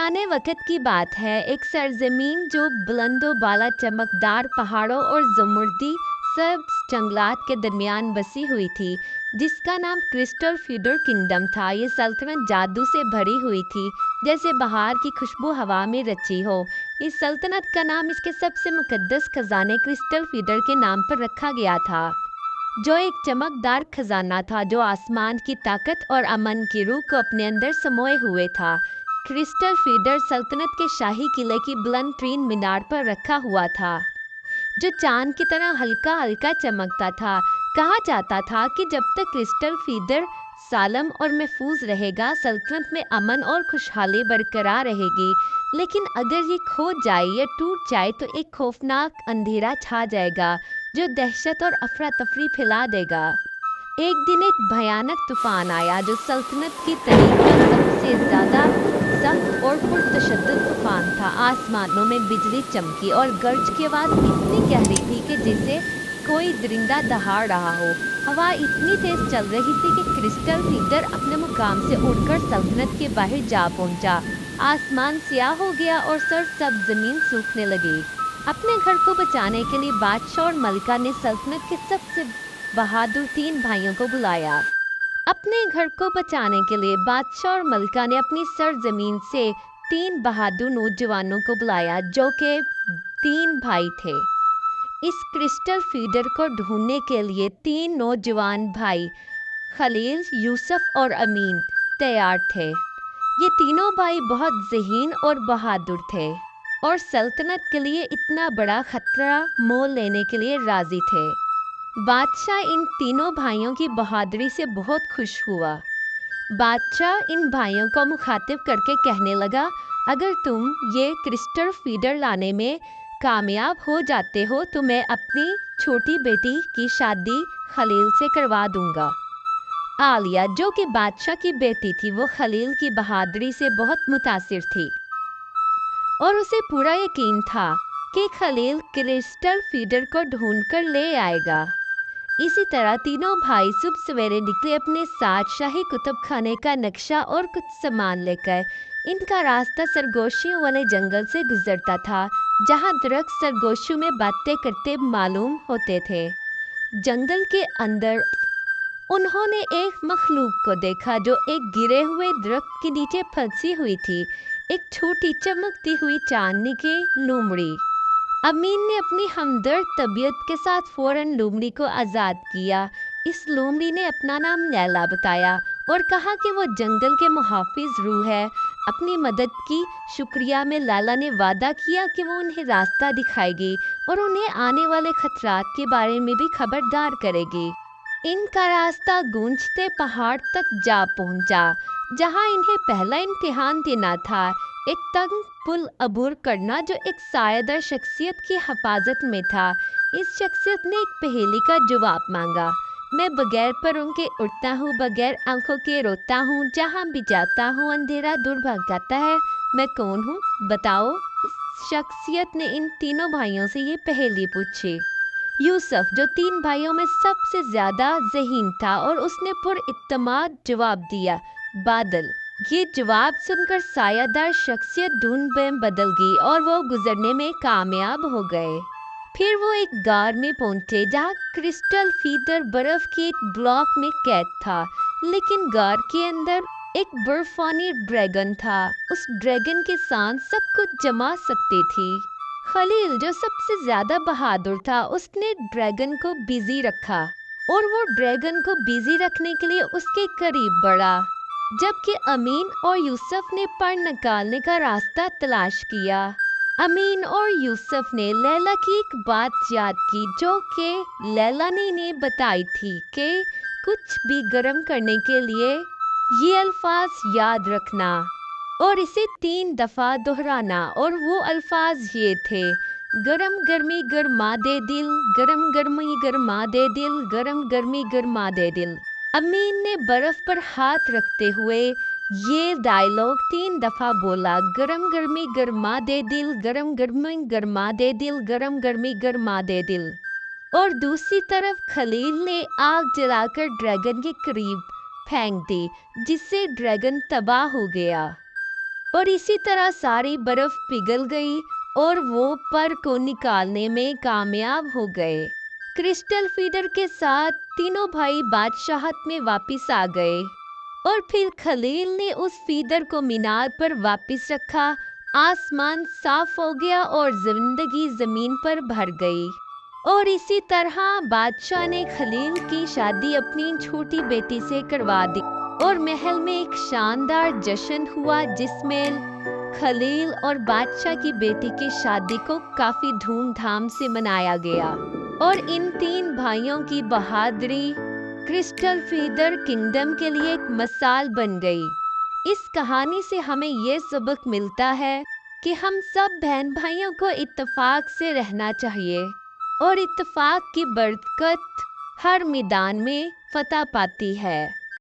पुराने वक़्त की बात है, एक सरज़मीन जो बुलंदो बाला चमकदार पहाड़ों और ज़मुर्दी सब्ज़ जंगलात के दरमियान बसी हुई थी, जिसका नाम क्रिस्टल फीडर किंगडम था। ये सल्तनत जादू से भरी हुई थी, जैसे बहार की खुशबू हवा में रची हो। इस सल्तनत का नाम इसके सबसे मुकद्दस खजाने क्रिस्टल फीडर के नाम पर रखा गया था, जो एक चमकदार खजाना था जो आसमान की ताकत और अमन की रूह को अपने अंदर समोए हुए था। क्रिस्टल फीडर सल्तनत के शाही किले की बुलंद तरीन मीनार पर रखा हुआ था, जो चांद की तरह हल्का हल्का चमकता था। कहा जाता था कि जब तक क्रिस्टल फीडर सालम और महफूज रहेगा, सल्तनत में अमन और खुशहाली बरकरार रहेगी। लेकिन अगर ये खो जाए या टूट जाए तो एक खौफनाक अंधेरा छा जाएगा, जो दहशत और अफरा तफरी फैला देगा। एक दिन एक भयानक तूफान आया, जो सल्तनत की तारीख का सबसे ज्यादा सख्त और पुरतशद्दुद तूफान था। आसमानों में बिजली चमकी और गरज की आवाज इतनी गहरी थी कि जैसे कोई दरिंदा दहाड़ रहा हो। हवा इतनी तेज चल रही थी कि क्रिस्टल फीडर अपने मुकाम से उड़कर सल्तनत के बाहर जा पहुंचा। आसमान स्याह हो गया और सरसब्ज जमीन सूखने लगी। अपने घर को बचाने के लिए बादशाह और मलिका ने सल्तनत के सबसे बहादुर 3 भाइयों को बुलाया। अपने घर को बचाने के लिए बादशाह और मलिका ने अपनी सरजमीन से 3 बहादुर नौजवानों को बुलाया, जो के 3 भाई थे। इस क्रिस्टल फीडर को ढूंढने के लिए 3 नौजवान भाई खलील, यूसुफ और अमीन तैयार थे। ये तीनों भाई बहुत ज़हीन और बहादुर थे और सल्तनत के लिए इतना बड़ा खतरा मोल लेने के लिए राजी थे। बादशाह इन तीनों भाइयों की बहादुरी से बहुत खुश हुआ। बादशाह इन भाइयों को मुखातिब करके कहने लगा, अगर तुम ये क्रिस्टल फीडर लाने में कामयाब हो जाते हो तो मैं अपनी छोटी बेटी की शादी खलील से करवा दूंगा। आलिया, जो कि बादशाह की बेटी थी, वो खलील की बहादुरी से बहुत मुतासिर थी और उसे पूरा यकीन था कि खलील क्रिस्टल फीडर को ढूंढकर ले आएगा। इसी तरह तीनों भाई सुबह सवेरे निकले अपने साथ शाही कुतुब खाने का नक्शा और कुछ सामान लेकर। इनका रास्ता सरगोशियों वाले जंगल से गुजरता था, जहां दरख्त सरगोशियों में बातें करते मालूम होते थे। जंगल के अंदर उन्होंने एक मखलूक को देखा, जो एक गिरे हुए दरख्त के नीचे फंसी हुई थी, एक छोटी चमकती हुई चांदनी की लोमड़ी। अमीन ने अपनी हमदर्द तबीयत के साथ फौरन लोमड़ी को आज़ाद किया। इस लोमड़ी ने अपना नाम लैला बताया और कहा कि वो जंगल के मुहाफिज रूह है। अपनी मदद की शुक्रिया में लैला ने वादा किया कि वो उन्हें रास्ता दिखाएगी और उन्हें आने वाले खतरात के बारे में भी खबरदार करेगी। इनका रास्ता गूंजते पहाड़ तक जा पहुंचा, जहां इन्हें पहला इम्तिहान देना था, एक तंग पुल अबूर करना, जो एक सायेदार शख्सियत की हिफाजत में था। इस शख्सियत ने एक पहेली का जवाब मांगा। मैं बगैर परों के उड़ता हूँ, बगैर आंखों के रोता हूँ, जहाँ भी जाता हूँ अंधेरा दूर भाग जाता है, मैं कौन हूँ बताओ। इस शख्सियत ने इन तीनों भाइयों से ये पहेली पूछी। यूसुफ, जो 3 भाइयों में सबसे ज्यादा ज़हीन था, और उसने पुरइत्तमाद जवाब दिया, बादल। ये जवाब सुनकर सायादार शख्सियत धुंध में बदल गई और वो गुजरने में कामयाब हो गए। फिर वो एक गार में पहुंचे, जहाँ क्रिस्टल फीडर बर्फ के एक ब्लॉक में कैद था। लेकिन गार के अंदर एक बर्फानी ड्रैगन था। उस ड्रैगन की सांस सब कुछ जमा सकती थी। खलील, जो सबसे ज्यादा बहादुर था, उसने ड्रैगन को बिजी रखा और वो ड्रैगन को बिजी रखने के लिए उसके करीब बढ़ा, जबकि अमीन और यूसुफ ने पर निकालने का रास्ता तलाश किया। अमीन और यूसुफ ने लैला की एक बात याद की, जो कि लैला ने इन्हें बताई थी कि कुछ भी गर्म करने के लिए ये अल्फाज याद रखना और इसे 3 दफा दोहराना। और वो अल्फाज ये थे, गरम गर्मी गरमा दे दिल, गरम गर्मी गरमा दे दिल, गरम गर्मी गरमा दे दिल। अमीन ने बर्फ पर हाथ रखते हुए ये डायलॉग 3 दफा बोला, गरम गर्मी गरमा दे दिल, गरम गर्मी गरमा दे दिल, गरम गर्मी गरमा दे दिल। और दूसरी तरफ खलील ने आग जलाकर ड्रैगन के करीब फेंक दी, जिससे ड्रैगन तबाह हो गया। और इसी तरह सारी बर्फ पिघल गई और वो पर को निकालने में कामयाब हो गए। क्रिस्टल फीडर के साथ तीनों भाई बादशाहत में वापस आ गए और फिर खलील ने उस फीडर को मीनार पर वापस रखा। आसमान साफ हो गया और जिंदगी जमीन पर भर गई। और इसी तरह बादशाह ने खलील की शादी अपनी छोटी बेटी से करवा दी और महल में एक शानदार जश्न हुआ जिसमें खलील और बादशाह की बेटी की शादी को काफी धूमधाम से मनाया गया। और इन तीन भाइयों की बहादुरी क्रिस्टल फीडर किंगडम के लिए एक मिसाल बन गई। इस कहानी से हमें ये सबक मिलता है कि हम सब बहन भाइयों को इत्तेफाक से रहना चाहिए और इत्तेफाक की बरकत हर मैदान में फतह पाती है।